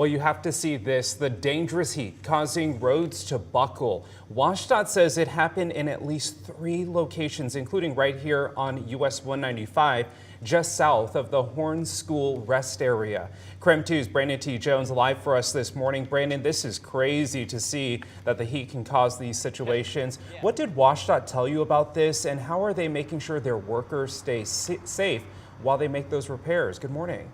Well, you have to see this, the dangerous heat causing roads to buckle. WashDOT says it happened in at least 3 locations, including right here on US 195, just south of the Horn School rest area. KREM 2's Brandon T. Jones live for us this morning. Brandon, this is crazy to see that the heat can cause these situations. What did WashDOT tell you about this, and how are they making sure their workers stay safe while they make those repairs? Good morning.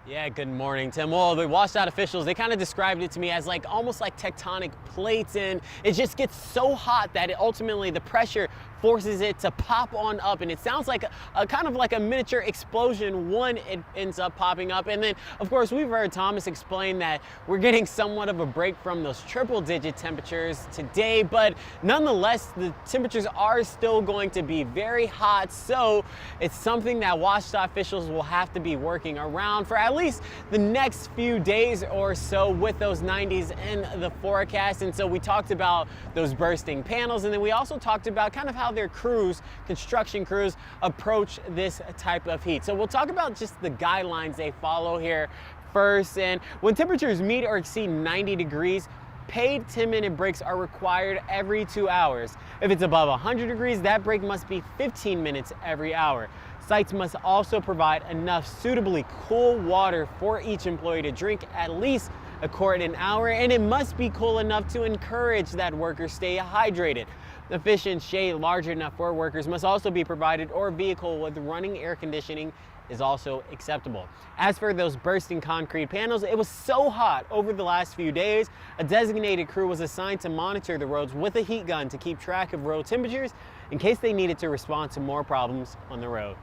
Yeah, good morning, Tim. Well, the WashDOT officials, they kind of described it to me as almost like tectonic plates, and it just gets so hot that ultimately the pressure forces it to pop on up, and it sounds like a kind of like a miniature explosion when it ends up popping up. And then, of course, we've heard Thomas explain that we're getting somewhat of a break from those triple-digit temperatures today, but nonetheless, the temperatures are still going to be very hot, so it's something that WashDOT officials will have to be working around for at least the next few days or so with those 90s in the forecast. And so we talked about those bursting panels, and then we also talked about kind of how their crews, construction crews, approach this type of heat. So we'll talk about just the guidelines they follow here first. And when temperatures meet or exceed 90 degrees, paid 10-minute breaks are required every 2 hours. If it's above 100 degrees, that break must be 15 minutes every hour. Sites must also provide enough suitably cool water for each employee to drink at least a quart an hour, and it must be cool enough to encourage that workers stay hydrated. Efficient shade large enough for workers must also be provided, or a vehicle with running air conditioning is also acceptable. As for those bursting concrete panels, it was so hot over the last few days, a designated crew was assigned to monitor the roads with a heat gun to keep track of road temperatures in case they needed to respond to more problems on the road.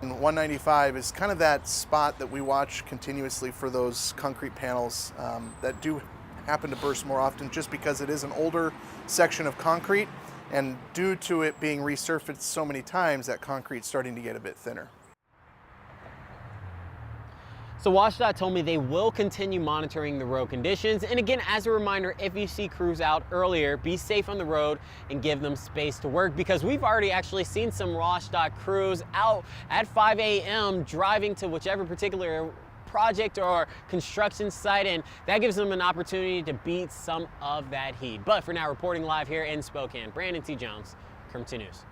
195 is kind of that spot that we watch continuously for those concrete panels that do happen to burst more often, just because it is an older section of concrete, and due to it being resurfaced so many times, that concrete's starting to get a bit thinner. So WashDOT told me they will continue monitoring the road conditions. And again, as a reminder, if you see crews out earlier, be safe on the road and give them space to work, because we've already actually seen some WashDOT crews out at 5 a.m. driving to whichever particular project or construction site, and that gives them an opportunity to beat some of that heat. But for now, reporting live here in Spokane, Brandon T. Jones, KREM 2 News.